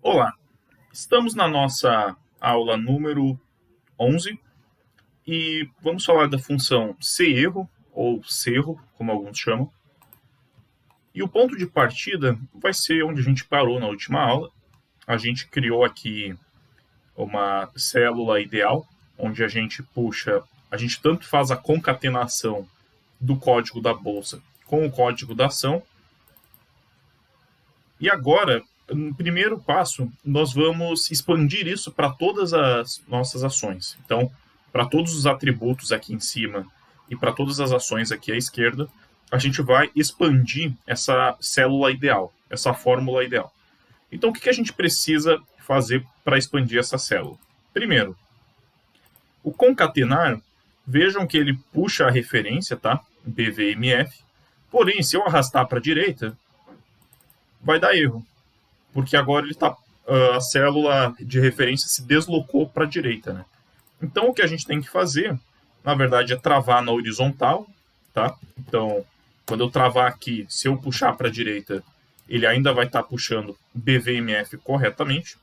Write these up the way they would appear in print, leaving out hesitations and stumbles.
Olá, estamos na nossa aula número 11 e vamos falar da função cerro, ou cerro, como alguns chamam. E o ponto de partida vai ser onde a gente parou na última aula. A gente criou aqui uma célula ideal, onde a gente tanto faz a concatenação do código da bolsa com o código da ação. E agora, no primeiro passo, nós vamos expandir isso para todas as nossas ações. Então, para todos os atributos aqui em cima e para todas as ações aqui à esquerda, a gente vai expandir essa célula ideal, essa fórmula ideal. Então, o que a gente precisa fazer para expandir essa célula? Primeiro, o concatenar, vejam que ele puxa a referência, tá? BVMF. Porém, se eu arrastar para a direita, vai dar erro, porque agora a célula de referência se deslocou para a direita, né? Então, o que a gente tem que fazer, na verdade, é travar na horizontal, tá? Então, quando eu travar aqui, se eu puxar para a direita, ele ainda vai estar puxando BVMF corretamente.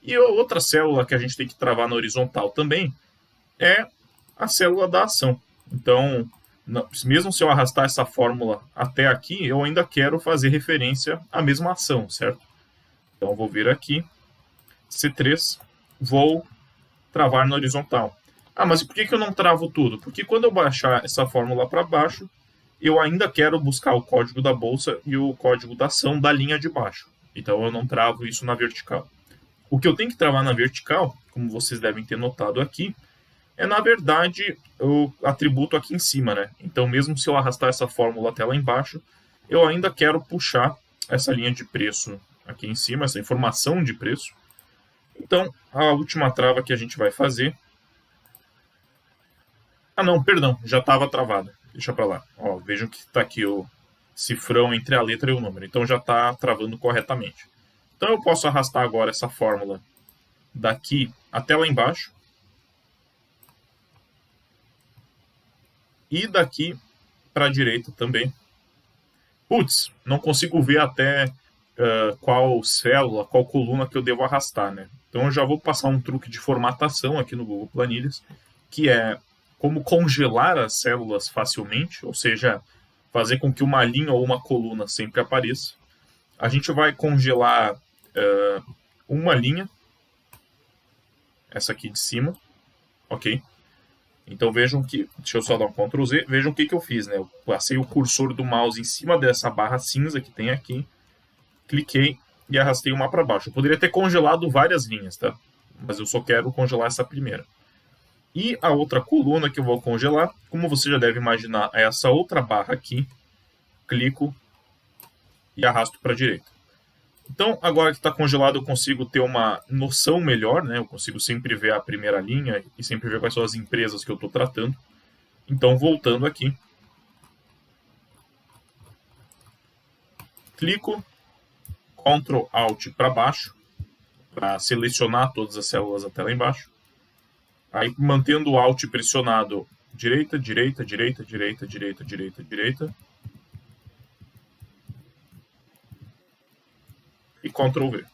E a outra célula que a gente tem que travar na horizontal também é a célula da ação. Então, mesmo se eu arrastar essa fórmula até aqui, eu ainda quero fazer referência à mesma ação, certo? Então, eu vou vir aqui, C3, vou travar na horizontal. Ah, mas por que eu não travo tudo? Porque quando eu baixar essa fórmula para baixo, eu ainda quero buscar o código da bolsa e o código da ação da linha de baixo. Então, eu não travo isso na vertical. O que eu tenho que travar na vertical, como vocês devem ter notado aqui, é, na verdade, o atributo aqui em cima, né? Então, mesmo se eu arrastar essa fórmula até lá embaixo, eu ainda quero puxar essa linha de preço aqui em cima, essa informação de preço. Então, a última trava que a gente vai fazer... Ah, não, perdão, já estava travada. Deixa para lá. Ó, vejam que está aqui o cifrão entre a letra e o número. Então, já está travando corretamente. Então, eu posso arrastar agora essa fórmula daqui até lá embaixo. E daqui para a direita também. Putz, não consigo ver até qual célula, qual coluna que eu devo arrastar, né? Então eu já vou passar um truque de formatação aqui no Google Planilhas, que é como congelar as células facilmente, ou seja, fazer com que uma linha ou uma coluna sempre apareça. A gente vai congelar uma linha, essa aqui de cima, ok? Então vejam que, deixa eu só dar um Ctrl Z, vejam o que eu fiz, né? Eu passei o cursor do mouse em cima dessa barra cinza que tem aqui, cliquei e arrastei uma para baixo. Eu poderia ter congelado várias linhas, tá? Mas eu só quero congelar essa primeira. E a outra coluna que eu vou congelar, como você já deve imaginar, é essa outra barra aqui. Clico e arrasto para a direita. Então, agora que está congelado, eu consigo ter uma noção melhor, né? Eu consigo sempre ver a primeira linha e sempre ver quais são as empresas que eu estou tratando. Então, voltando aqui. Clico, Ctrl Alt para baixo, para selecionar todas as células até lá embaixo. Aí, mantendo o Alt pressionado, direita, direita, direita, direita, direita, direita, direita. E Ctrl V.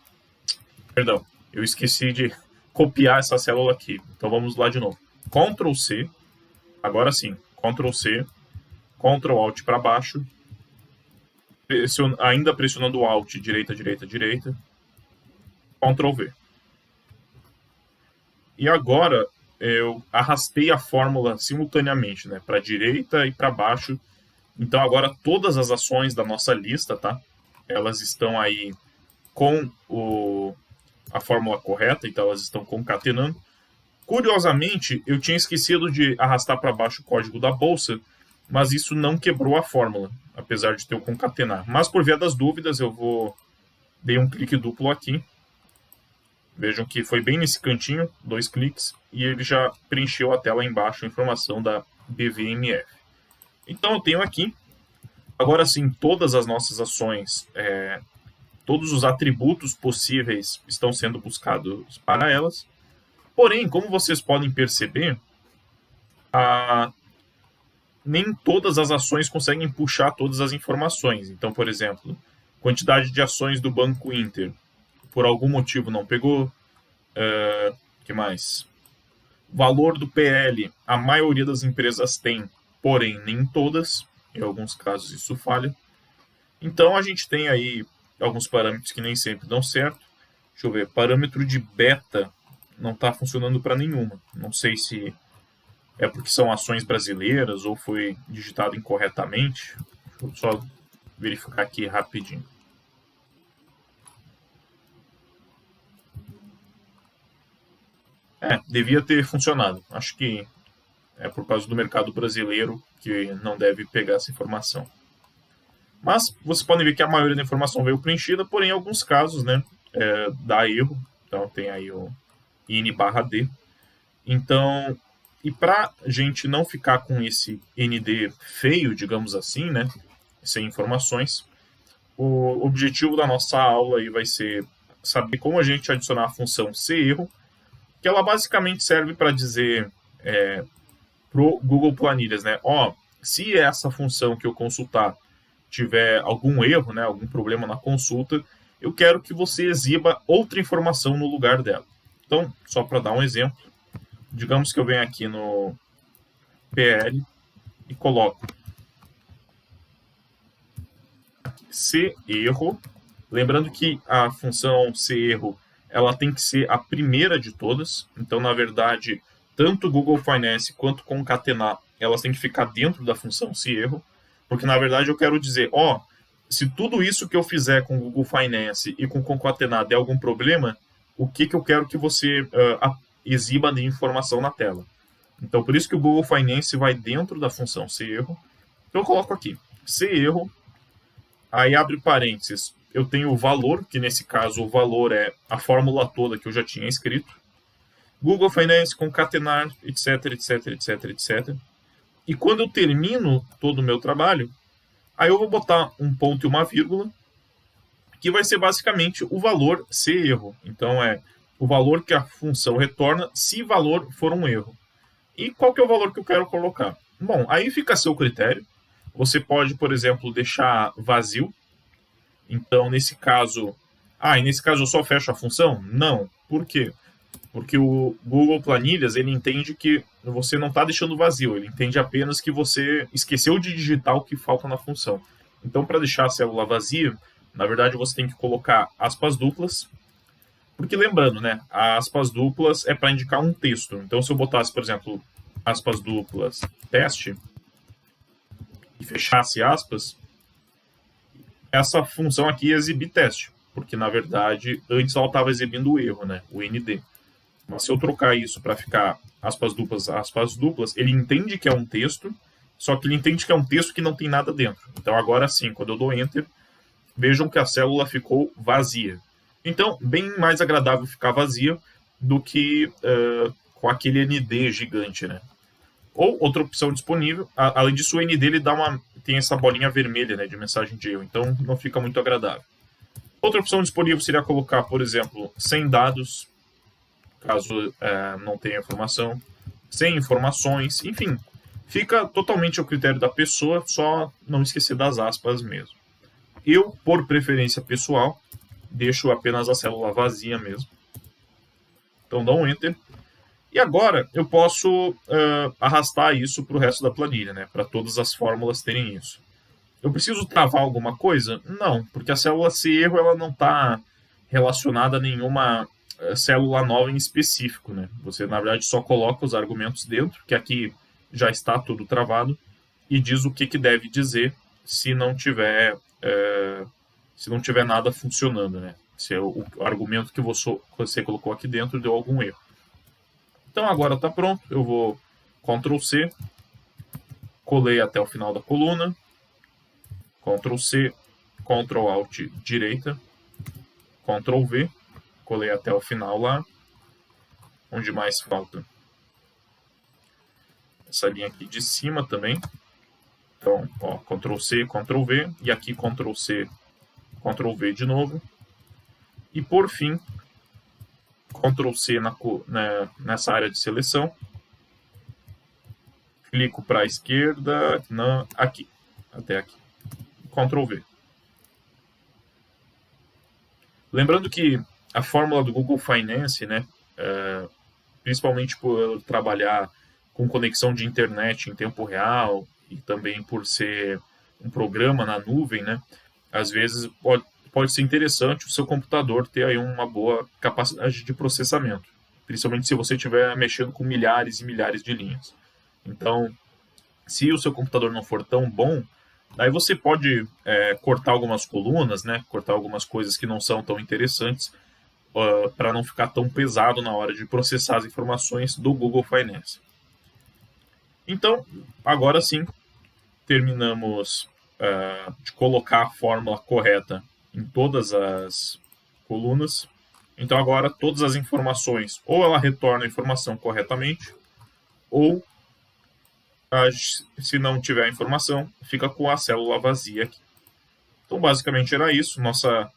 Perdão, eu esqueci de copiar essa célula aqui. Então vamos lá de novo. Ctrl C, agora sim, Ctrl C, Ctrl Alt para baixo, ainda pressionando o Alt, direita, direita, direita, Ctrl V. E agora eu arrastei a fórmula simultaneamente, né, para a direita e para baixo. Então agora todas as ações da nossa lista, tá? Elas estão aí com a fórmula correta, então elas estão concatenando. Curiosamente, eu tinha esquecido de arrastar para baixo o código da bolsa, mas isso não quebrou a fórmula, apesar de ter o concatenar. Mas por via das dúvidas, dei um clique duplo aqui. Vejam que foi bem nesse cantinho, 2 cliques, e ele já preencheu até lá embaixo a informação da BVMF. Então eu tenho aqui, agora sim, todas as nossas ações, todos os atributos possíveis estão sendo buscados para elas. Porém, como vocês podem perceber, nem todas as ações conseguem puxar todas as informações. Então, por exemplo, quantidade de ações do Banco Inter, por algum motivo não pegou. Que mais? Valor do PL, a maioria das empresas tem, porém nem todas. Em alguns casos isso falha. Então a gente tem aí alguns parâmetros que nem sempre dão certo. Deixa eu ver, parâmetro de beta não está funcionando para nenhuma. Não sei se é porque são ações brasileiras ou foi digitado incorretamente. Deixa eu só verificar aqui rapidinho. Devia ter funcionado. Acho que é por causa do mercado brasileiro que não deve pegar essa informação. Mas vocês podem ver que a maioria da informação veio preenchida, porém em alguns casos, né, dá erro. Então tem aí o IN/D. Então, e para a gente não ficar com esse ND feio, digamos assim, né, sem informações, o objetivo da nossa aula aí vai ser saber como a gente adicionar a função serro, que ela basicamente serve para dizer para o Google Planilhas, né, se essa função que eu consultar tiver algum erro, né, algum problema na consulta, eu quero que você exiba outra informação no lugar dela. Então, só para dar um exemplo, digamos que eu venho aqui no PL e coloco se erro, lembrando que a função se erro ela tem que ser a primeira de todas, então na verdade tanto o Google Finance quanto concatenar elas têm que ficar dentro da função se erro, porque na verdade eu quero dizer, se tudo isso que eu fizer com o Google Finance e com concatenar der algum problema, o que eu quero que você exiba de informação na tela. Então, por isso que o Google Finance vai dentro da função se erro. Então, eu coloco aqui, se erro, aí abre parênteses, eu tenho o valor, que nesse caso o valor é a fórmula toda que eu já tinha escrito. Google Finance, concatenar, etc, etc, etc, etc. E quando eu termino todo o meu trabalho, aí eu vou botar um ponto e uma vírgula, que vai ser basicamente o valor se erro. Então, é o valor que a função retorna se valor for um erro. E qual que é o valor que eu quero colocar? Bom, aí fica a seu critério. Você pode, por exemplo, deixar vazio. Então, nesse caso... e nesse caso eu só fecho a função? Não. Por quê? Porque o Google Planilhas, ele entende que você não está deixando vazio. Ele entende apenas que você esqueceu de digitar o que falta na função. Então, para deixar a célula vazia, na verdade, você tem que colocar aspas duplas. Porque lembrando, né, aspas duplas é para indicar um texto. Então, se eu botasse, por exemplo, aspas duplas teste e fechasse aspas, essa função aqui ia exibir teste. Porque, na verdade, antes ela estava exibindo o erro, né, o ND. Mas se eu trocar isso para ficar aspas duplas, ele entende que é um texto, só que ele entende que é um texto que não tem nada dentro. Então, agora sim, quando eu dou Enter, vejam que a célula ficou vazia. Então, bem mais agradável ficar vazia do que com aquele ND gigante, né? Ou outra opção disponível, além disso o ND ele tem essa bolinha vermelha, né, de mensagem de erro, então não fica muito agradável. Outra opção disponível seria colocar, por exemplo, sem dados, caso não tenha informação, sem informações, enfim, fica totalmente ao critério da pessoa, só não esquecer das aspas mesmo. Eu, por preferência pessoal, deixo apenas a célula vazia mesmo. Então dá um Enter. E agora eu posso arrastar isso para o resto da planilha, né? Para todas as fórmulas terem isso. Eu preciso travar alguma coisa? Não, porque a célula se erro ela não está relacionada a nenhuma célula nova em específico, né? Você, na verdade, só coloca os argumentos dentro, que aqui já está tudo travado, e diz o que deve dizer se não tiver nada funcionando, né? Se o argumento que você colocou aqui dentro deu algum erro. Então agora está pronto, eu vou Ctrl C, colei até o final da coluna, Ctrl C, Ctrl Alt direita, Ctrl V, colei até o final lá, onde mais falta essa linha aqui de cima também. Então, Ctrl C, Ctrl V, e aqui Ctrl C, Ctrl V de novo. E por fim, Ctrl C nessa área de seleção. Clico para a esquerda, aqui, até aqui. Ctrl V. Lembrando que a fórmula do Google Finance, né, principalmente por trabalhar com conexão de internet em tempo real e também por ser um programa na nuvem, né, às vezes pode ser interessante o seu computador ter aí uma boa capacidade de processamento, principalmente se você estiver mexendo com milhares e milhares de linhas. Então, se o seu computador não for tão bom, aí você pode cortar algumas colunas, né, cortar algumas coisas que não são tão interessantes, para não ficar tão pesado na hora de processar as informações do Google Finance. Então, agora sim, terminamos de colocar a fórmula correta em todas as colunas. Então, agora, todas as informações, ou ela retorna a informação corretamente, ou, se não tiver a informação, fica com a célula vazia aqui. Então, basicamente era isso. Nossa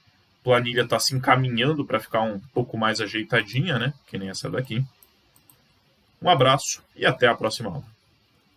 planilha está se encaminhando para ficar um pouco mais ajeitadinha, né? Que nem essa daqui. Um abraço e até a próxima aula.